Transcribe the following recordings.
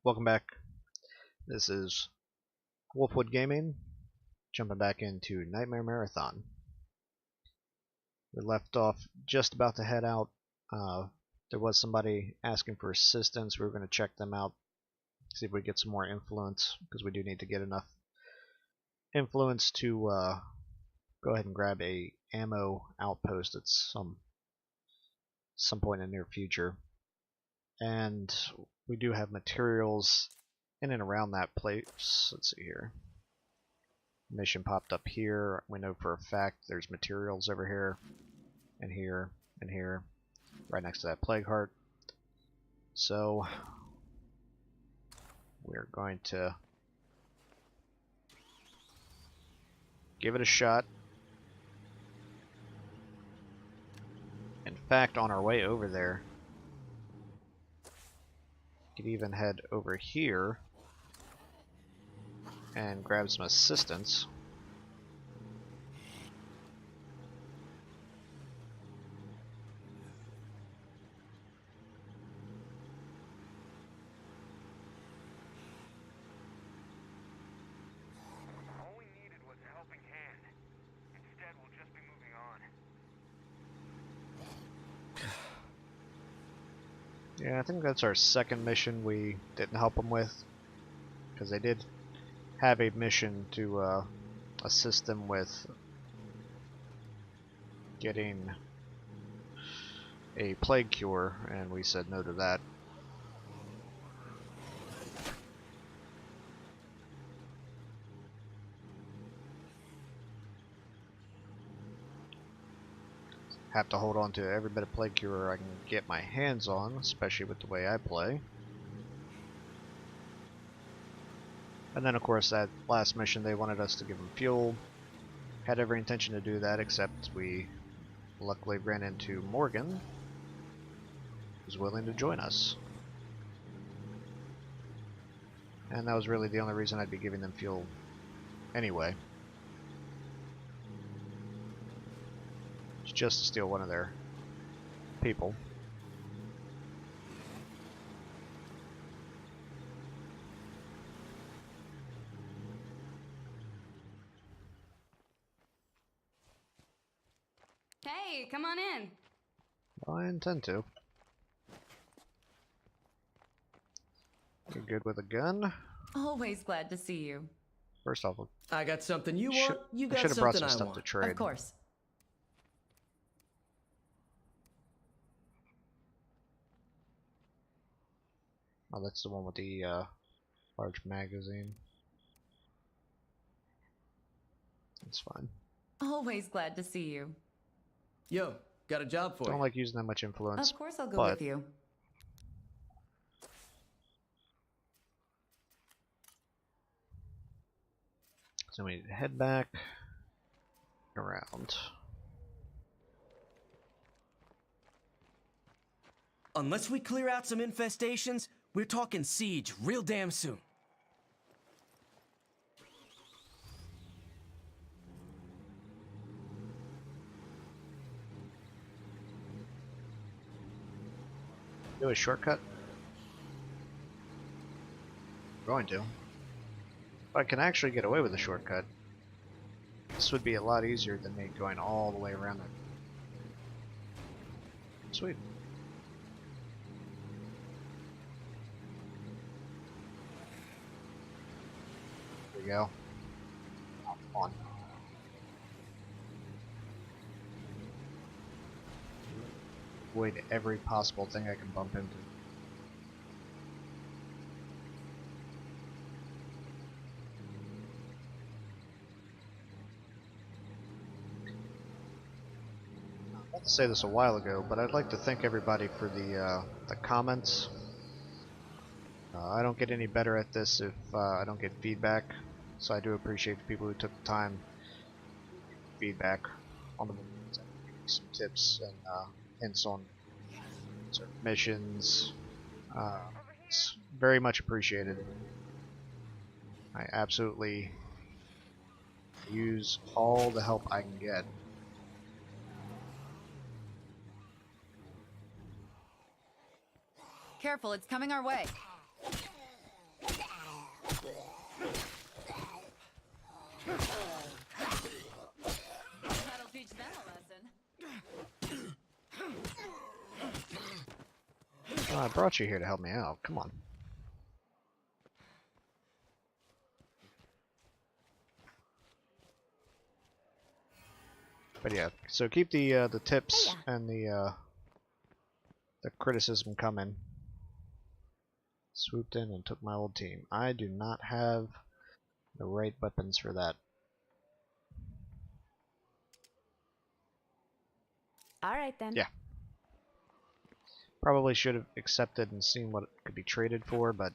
Welcome back. This is Wolfwood Gaming, jumping back into Nightmare Marathon. We left off just about to head out. There was somebody asking for assistance. We were going to check them out, see if we get some more influence, because we do need to get enough influence to go ahead and grab a ammo outpost at some point in the near future. And we do have materials in and around that place. Let's see here. Mission popped up here. We know for a fact there's materials over here, and here, and here, right next to that plague heart. So we're going to give it a shot. In fact, on our way over there, we could even head over here and grab some assistance. All we needed was a helping hand. Instead, we'll just be moving on. Yeah, I think that's our second mission we didn't help them with, because they did have a mission to assist them with getting a plague cure, and we said no to that. Have to hold on to every bit of plague cure I can get my hands on, especially with the way I play. And then of course that last mission they wanted us to give them fuel. Had every intention to do that, except we luckily ran into Morgan, who was willing to join us. And that was really the only reason I'd be giving them fuel anyway. It's just to steal one of their people. Hey, come on in. I intend to. You're good with a gun? Always glad to see you. First off, I got something you Should- want, you I got should have brought something some I stuff want. to trade. Of course. Oh, that's the one with the large magazine. That's fine. Always glad to see you. Yo, got a job for Don't you. like using that much influence, Of course I'll go but with you. so we need to head back around. Unless we clear out some infestations, we're talking siege real damn soon. Do a shortcut? I'm going to. If I can actually get away with a shortcut, this would be a lot easier than me going all the way around it. Sweet. There we go. Oh, come on. Avoid every possible thing I can bump into. I meant to say this a while ago, but I'd like to thank everybody for the comments. I don't get any better at this if I don't get feedback, so I do appreciate the people who took the time to give feedback on the videos and give me some tips and hints on certain missions. It's very much appreciated. I absolutely use all the help I can get. Careful, it's coming our way. That'll teach them a lesson. Well, I brought you here to help me out. Come on. But yeah, so keep the tips and the criticism coming. Swooped in and took my old team. I do not have the right weapons for that. All right then. Yeah. Probably should have accepted and seen what it could be traded for, but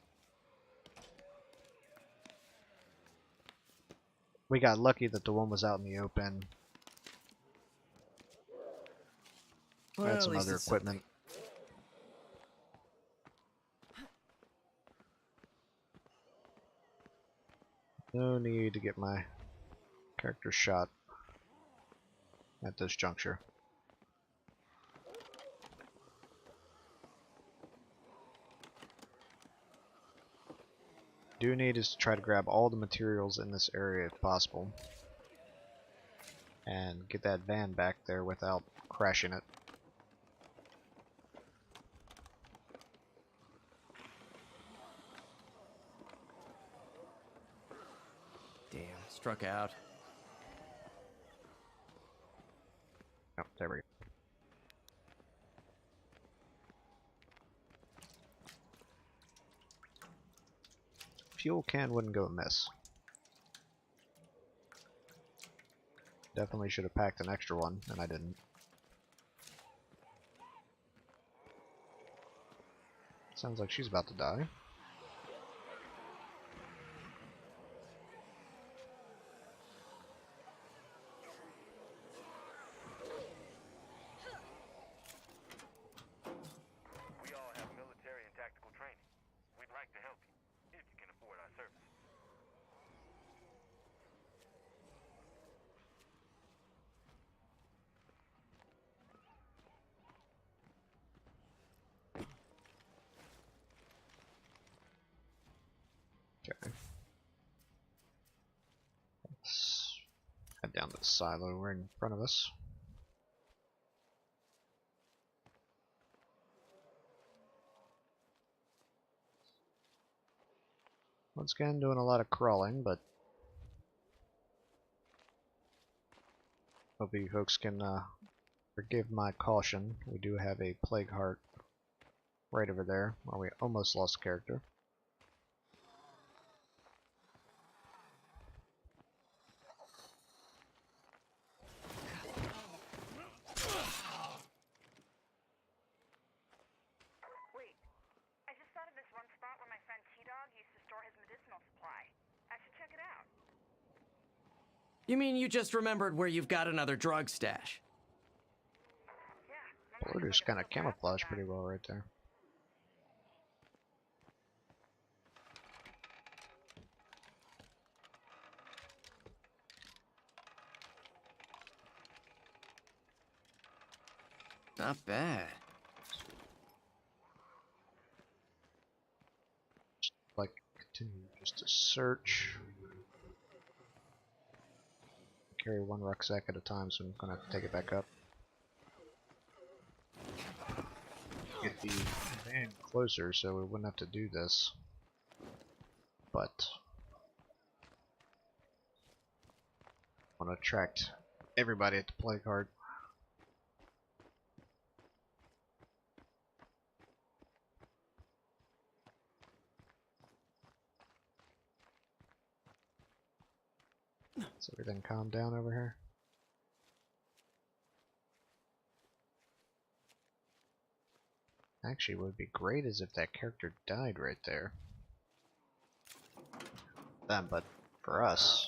we got lucky that the one was out in the open. I Well, had at some least other it's equipment. No need to get my character shot at this juncture. Do need is to try to grab all the materials in this area if possible. And get that van back there without crashing it. Damn, struck out. Oh, there we go. Fuel can wouldn't go amiss. Definitely should have packed an extra one, and I didn't. Sounds like she's about to die. We all have military and tactical training. We'd like to help you, if you can afford our services. Okay. Let's head down to the silo right in front of us. Once again, doing a lot of crawling, but hope you folks can forgive my caution. We do have a plague heart right over there, where we almost lost character. Wait, I just thought of this one spot where my friend T-Dog used to store his medicinal supply. I should check it out. You mean you just remembered where you've got another drug stash? Yeah. Border's kind of camouflaged pretty well right there. Not bad. Like, continue just to search. Carry one rucksack at a time, so I'm gonna have to take it back up. Get the van closer so we wouldn't have to do this. But I want to attract everybody at the play card. Is everything calmed down over here? Actually, what would be great is if that character died right there. Them, but for us,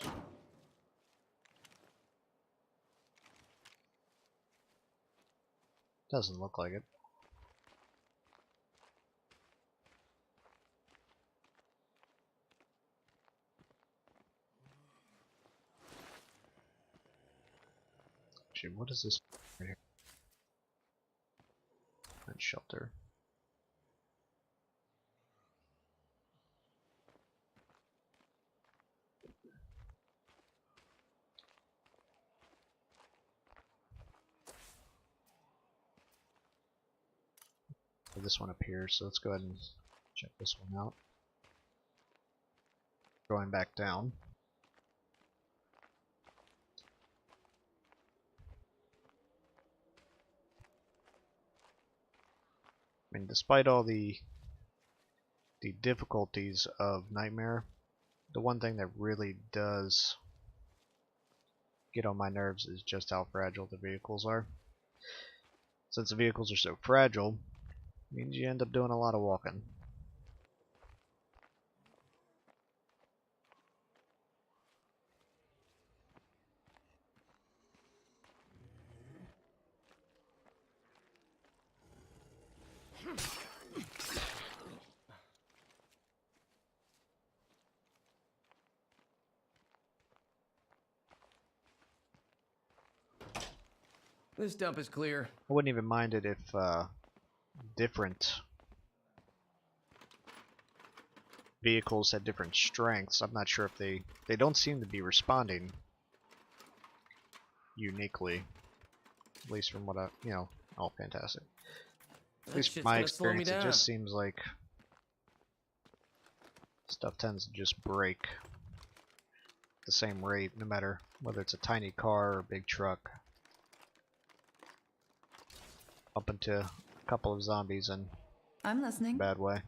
doesn't look like it. Actually, what is this right here? And shelter. This one appears, so let's go ahead and check this one out. Going back down. I mean, despite all the difficulties of Nightmare, the one thing that really does get on my nerves is just how fragile the vehicles are. Since the vehicles are so fragile, it means you end up doing a lot of walking. This dump is clear. I wouldn't even mind it if different vehicles had different strengths. I'm not sure if they don't seem to be responding uniquely, at least from what I, oh, fantastic. At least from my experience, it just seems like stuff tends to just break at the same rate, no matter whether it's a tiny car or a big truck. Up into a couple of zombies in I'm listening. a bad way.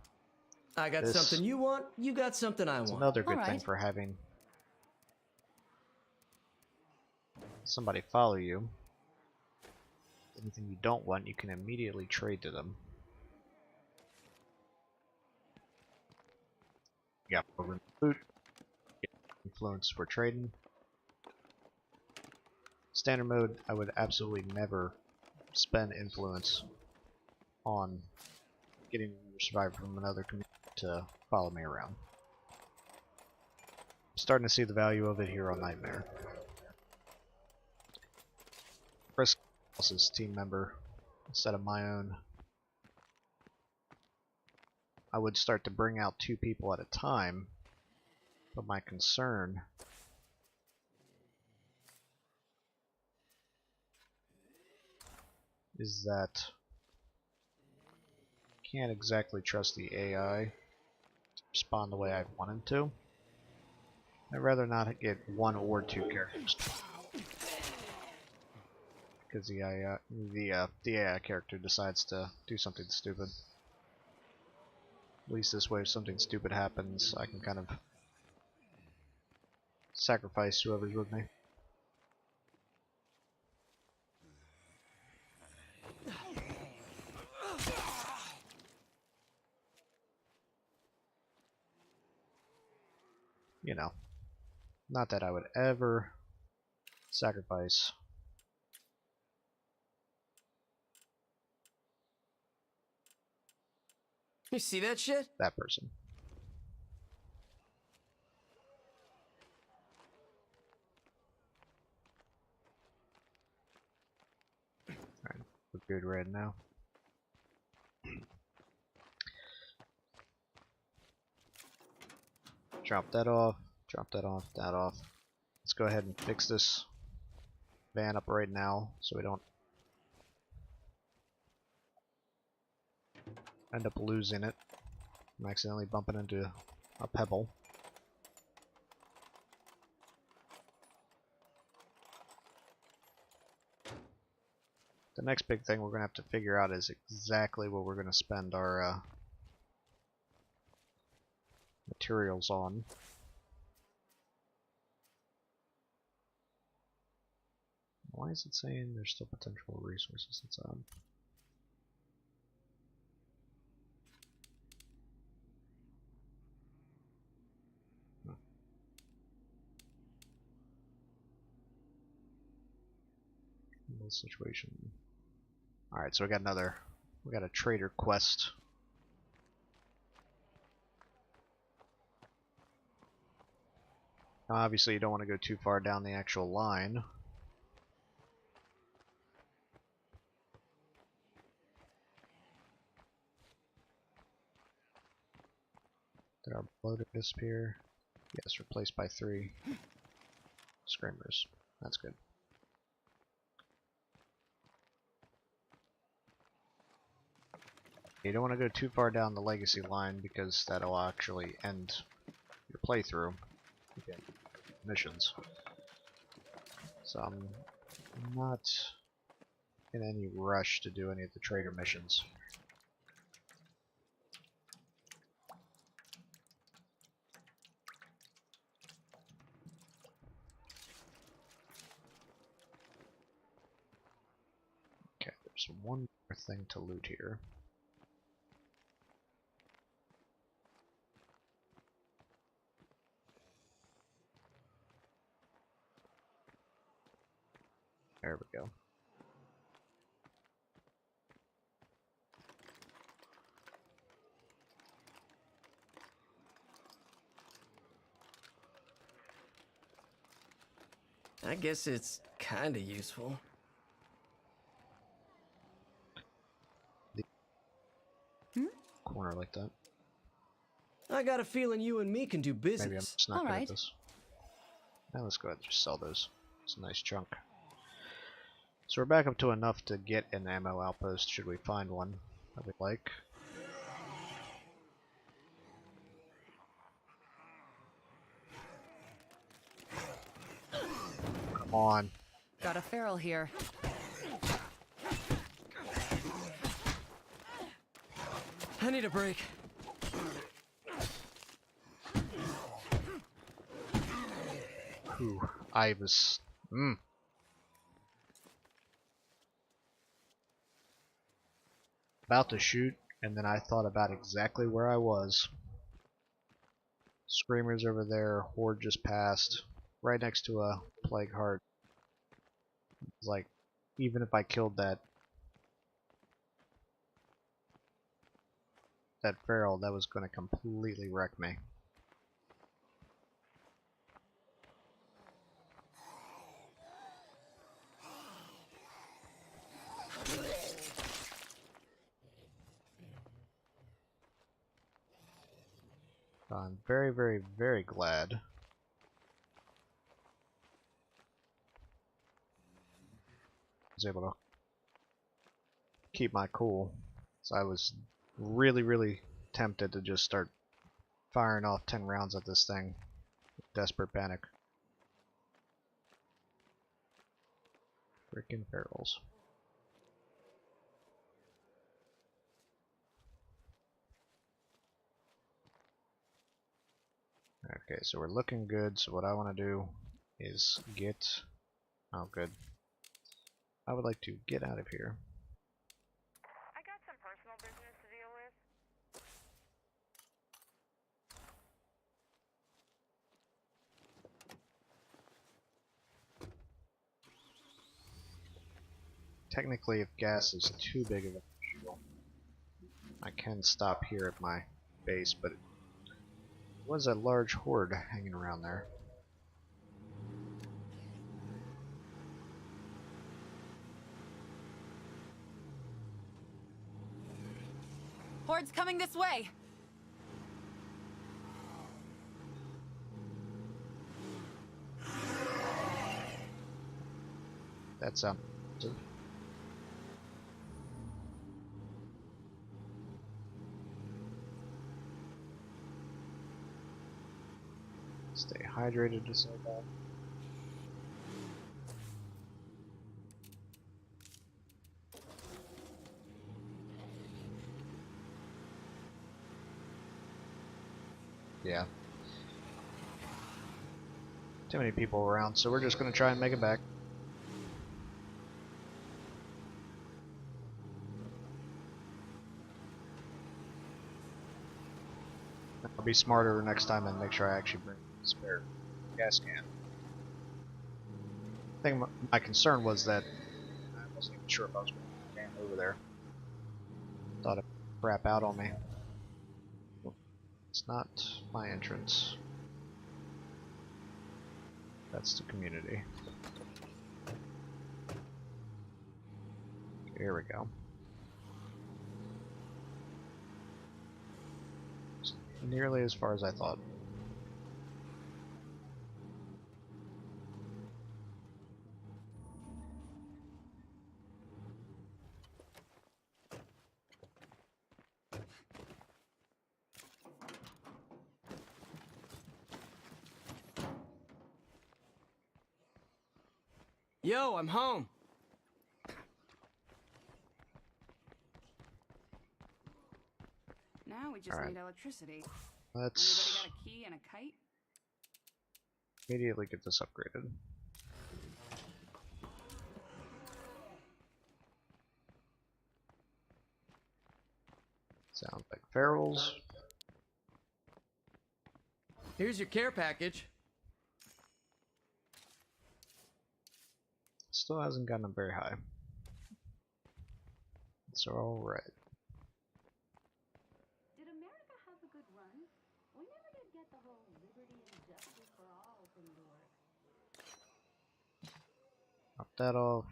I got something you want, you got something I want. It's another good All thing right. for having somebody follow you. Anything you don't want, you can immediately trade to them. You got over loot, influence for trading. Standard mode, I would absolutely never spend influence on getting a survivor from another community to follow me around. I'm starting to see the value of it here on Nightmare. Risk else's team member instead of my own. I would start to bring out 2 people at a time, but my concern is that I can't exactly trust the AI to respond the way I want him to. I'd rather not get 1 or 2 characters, because the AI character decides to do something stupid. At least this way, if something stupid happens, I can kind of sacrifice whoever's with me. You know, not that I would ever sacrifice. You see that shit? That person. Alright, we're good right now. Drop that off, that off. Let's go ahead and fix this van up right now so we don't end up losing it. I'm accidentally bumping into a pebble. The next big thing we're going to have to figure out is exactly what we're going to spend our materials on. Why is it saying there's still potential resources? That's odd. Little situation. Alright, so we got a trader quest. Now obviously you don't want to go too far down the actual line. Did our bloater disappear? Yes, replaced by 3 screamers. That's good. You don't want to go too far down the legacy line because that'll actually end your playthrough. Okay. Missions. So I'm not in any rush to do any of the trader missions. Okay, there's one more thing to loot here. There we go. I guess it's kinda useful. Corner like that. I got a feeling you and me can do Maybe I'm business. just not All good right. at this. Now let's go ahead and just sell those. It's a nice chunk. So we're back up to enough to get an ammo outpost should we find one that we like. Come on. Got a feral here. I need a break. Ooh, I was... about to shoot, and then I thought about exactly where I was. Screamers over there, Horde just passed, right next to a Plague Heart. It's like, even if I killed that feral, that was going to completely wreck me. I'm very, very, very glad I was able to keep my cool. So I was really, really tempted to just start firing off 10 rounds at this thing. Desperate panic. Freaking ferals. Okay, so we're looking good, so what I want to do is get... Oh, good. I would like to get out of here. I got some personal business to deal with. Technically, if gas is too big of an issue, I can stop here at my base, but it was a large horde hanging around there. Horde's coming this way. That's stay hydrated to say that. Yeah. Too many people around, so we're just gonna try and make it back. I'll be smarter next time and make sure I actually bring a spare gas can. I think my concern was that I wasn't even sure if I was going to stand over there. Thought it would crap out on me. It's not my entrance. That's the community. Here we go. It's nearly as far as I thought. Yo, I'm home. Now we just All right. need electricity. Let's Anybody got a key and a kite? immediately get this upgraded. Sounds like ferals. Here's your care package. Still hasn't gotten them very high. It's alright. Did America have a good run? We never did get the whole liberty and justice for all thing to work. Knock that off.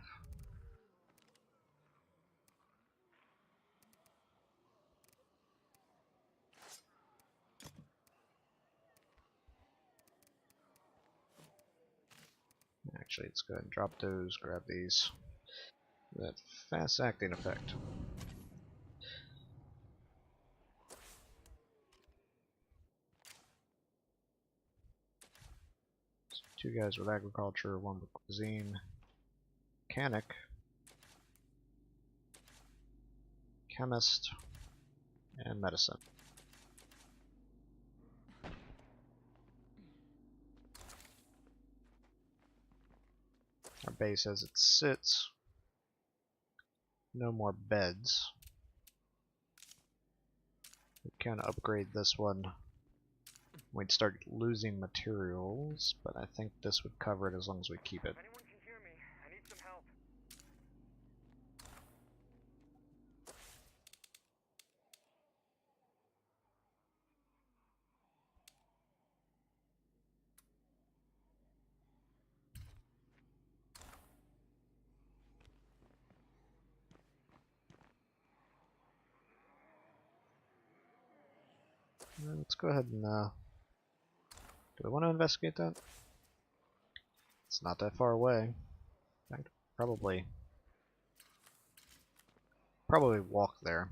Actually, let's go ahead and drop those, grab these. That fast acting effect. So 2 guys with agriculture, 1 with cuisine, mechanic, chemist, and medicine. Our base as it sits. No more beds. We can upgrade this one. We'd start losing materials, but I think this would cover it as long as we keep it. If anyone can hear me, I need some help. Let's go ahead and do we want to investigate that? It's not that far away. In fact, probably walk there.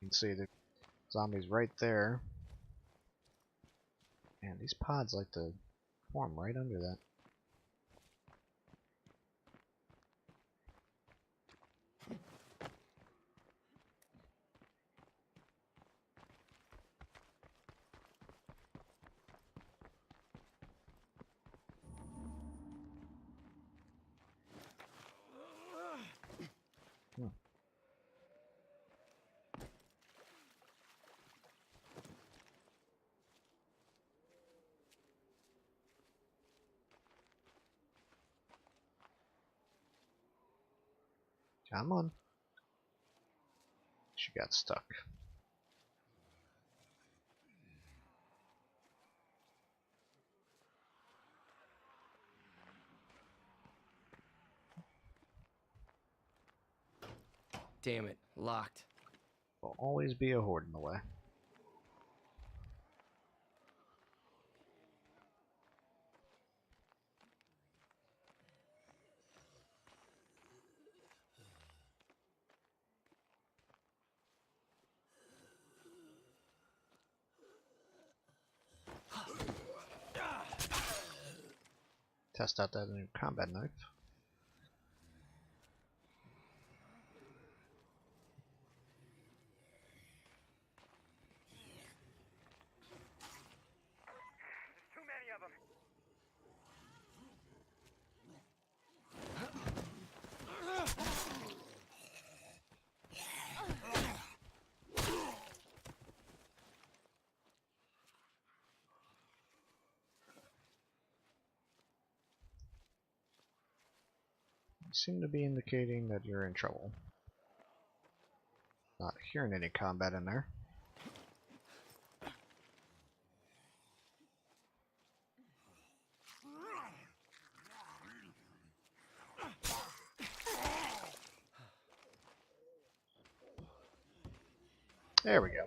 You can see the zombies right there. And these pods like to form right under that. Hmm. Come on. She got stuck. Damn it, locked. Will always be a horde in the way. Test out that new combat knife. There's too many of them. You seem to be indicating that you're in trouble. Not hearing any combat in there. There we go.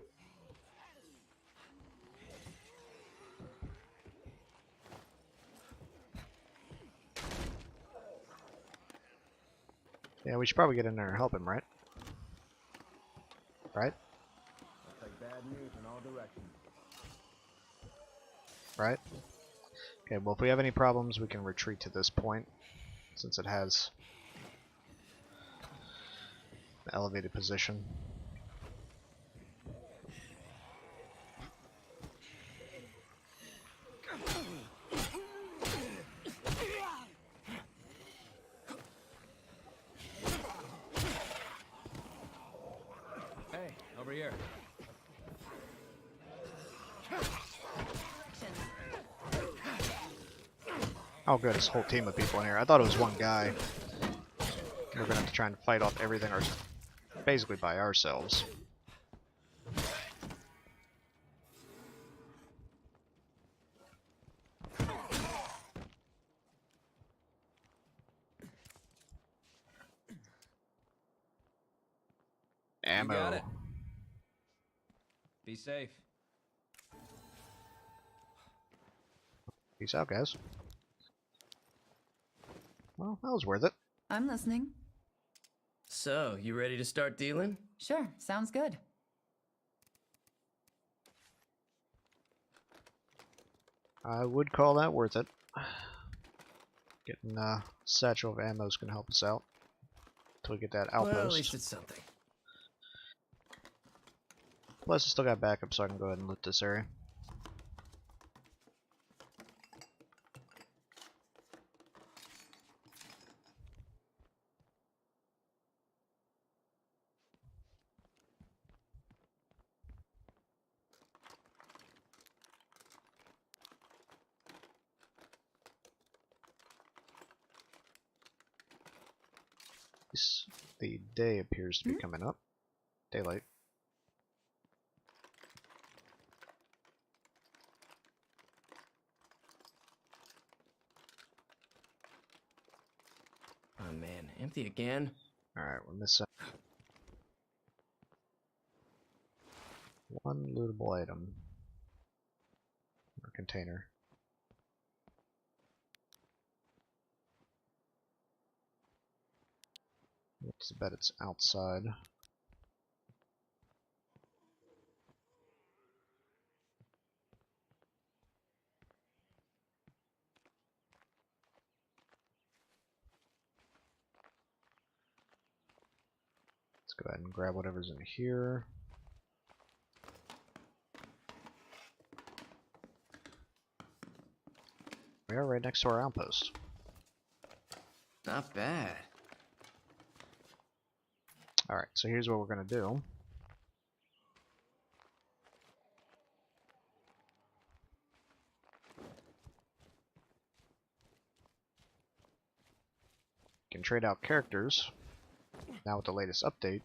we should probably get in there and help him, right? Right? Looks like bad news in all directions. Right? Okay, well if we have any problems we can retreat to this point, since it has an elevated position. Hey, over here. Oh good, it's a whole team of people in here. I thought it was one guy. We're gonna have to try and fight off everything basically by ourselves. Ammo. You got it. Be safe. Peace out, guys. Well, that was worth it. I'm listening. So, you ready to start dealing? Sure, sounds good. I would call that worth it. Getting a satchel of ammo is going to help us out until we get that outpost. Well, at least it's something. Plus, I still got backup, so I can go ahead and loot this area. The day appears to be coming up. Daylight. Oh man, empty again? Alright, we're missing one lootable item. Or container. Let's bet it's outside. Let's go ahead and grab whatever's in here. We are right next to our outpost. Not bad. Alright, so here's what we're going to do. You can trade out characters. Now with the latest update,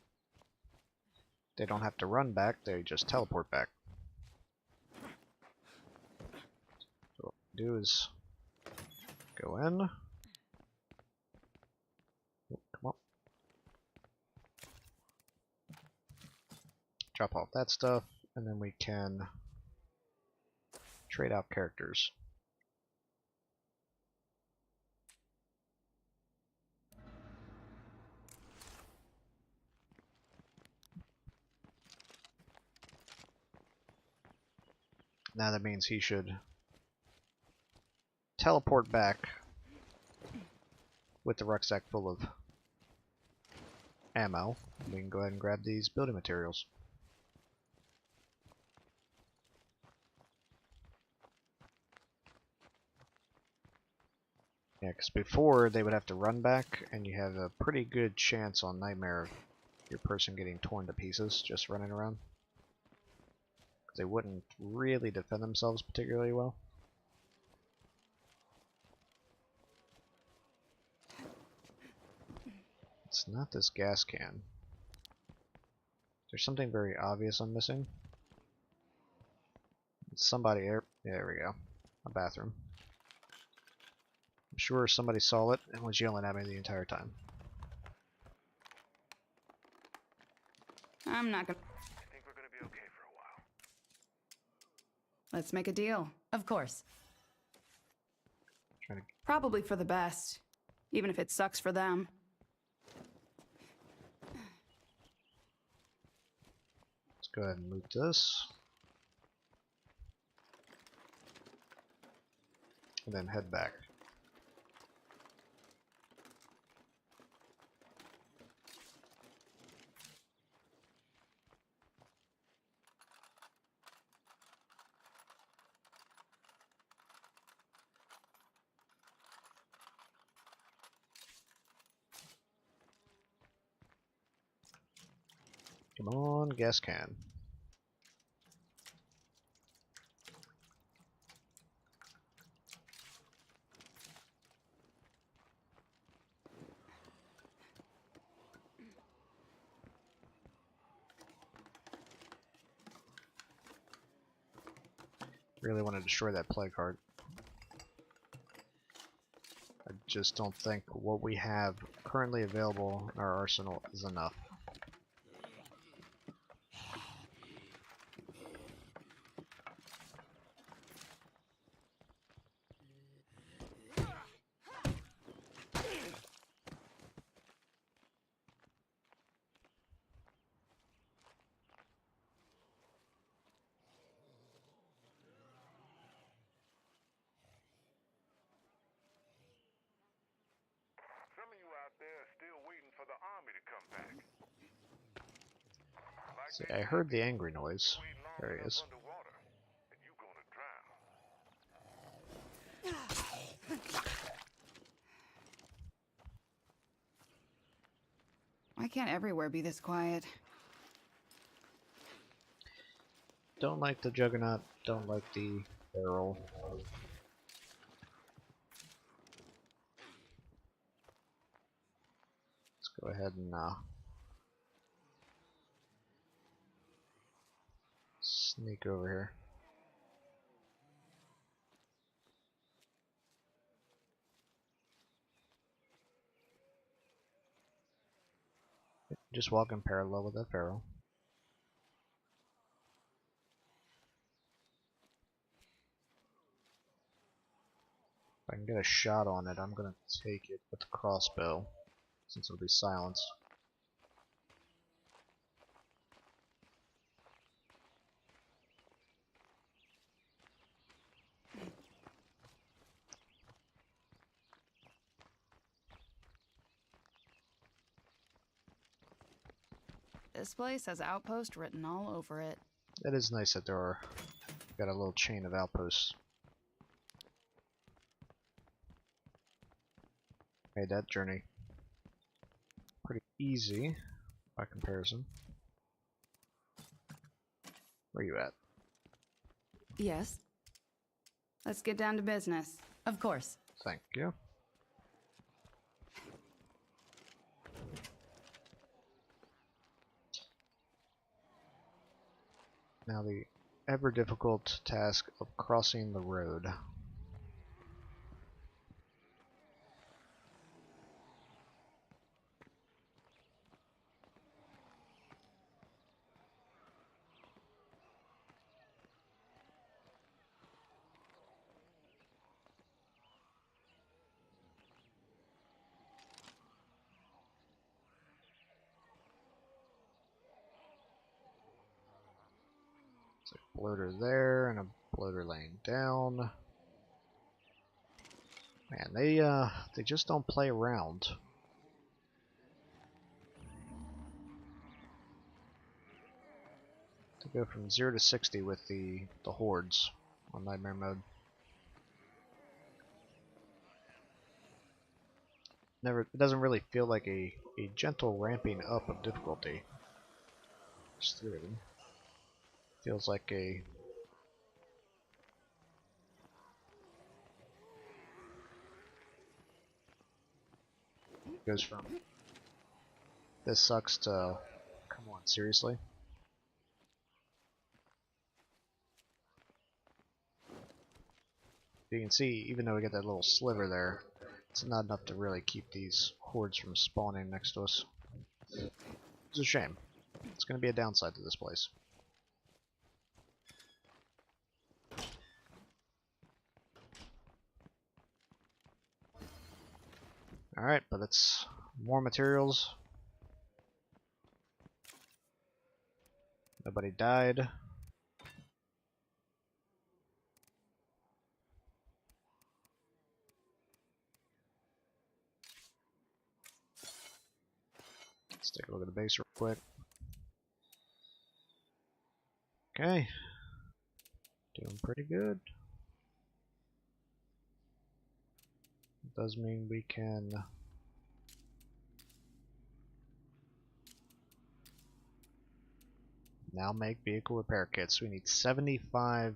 they don't have to run back, they just teleport back. So what we do is go in. Oh, come on. Drop off that stuff, and then we can trade out characters. Now that means he should teleport back with the rucksack full of ammo. We can go ahead and grab these building materials. Yeah, because before they would have to run back, and you have a pretty good chance on Nightmare of your person getting torn to pieces just running around. They wouldn't really defend themselves particularly well. It's not this gas can. There's something very obvious I'm missing. It's somebody here. Yeah, there we go. A bathroom. I'm sure somebody saw it and was yelling at me the entire time. I'm not gonna. I think we're gonna be okay for a while. Let's make a deal. Of course. Probably for the best, even if it sucks for them. Go ahead and loot this. And then head back. Come on, gas can. Really want to destroy that plague heart. I just don't think what we have currently available in our arsenal is enough. Some of you out there are still waiting for the army to come back. Like See, they I said, heard the angry noise. wait long There he enough is. underwater, and you gonna drown. Why can't everywhere be this quiet? Don't like the Juggernaut, don't like the barrel. Let's go ahead and sneak over here. Just walk in parallel with that barrel. If I can get a shot on it, I'm gonna take it with the crossbow, since it'll be silenced. This place has outpost written all over it. It is nice that there are got a little chain of outposts. Made that journey pretty easy by comparison. Where you at? Yes? Let's get down to business. Of course. Thank you. Now the ever difficult task of crossing the road. Bloater there and a bloater laying down. Man, they just don't play around. To go from 0 to 60 with the hordes on nightmare mode. It doesn't really feel like a gentle ramping up of difficulty. Just 3 of them. Feels like a goes from this sucks to come on, seriously? You can see, even though we get that little sliver there, it's not enough to really keep these hordes from spawning next to us. It's a shame. It's going to be a downside to this place. Alright, but it's more materials. Nobody died. Let's take a look at the base real quick. Okay. Doing pretty good. It does mean we can now make vehicle repair kits. We need 75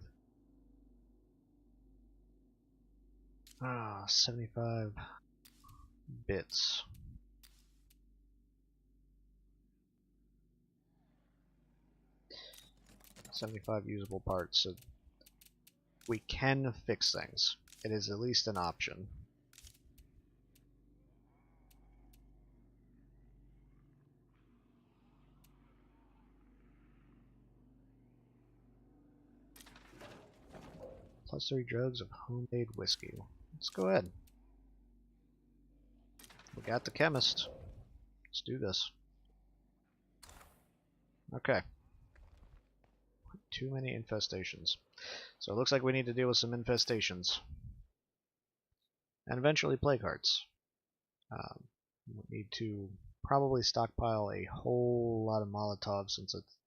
75 bits. $75 usable parts, so we can fix things. It is at least an option. +3 jugs of homemade whiskey. Let's go ahead. We got the chemist. Let's do this. Okay. Too many infestations. So it looks like we need to deal with some infestations. And eventually plague hearts. We need to probably stockpile a whole lot of Molotovs since it's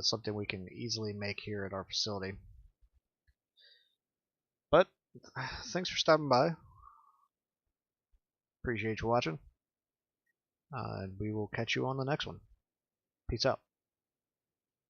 something we can easily make here at our facility. But thanks for stopping by. Appreciate you watching. And we will catch you on the next one. Peace out.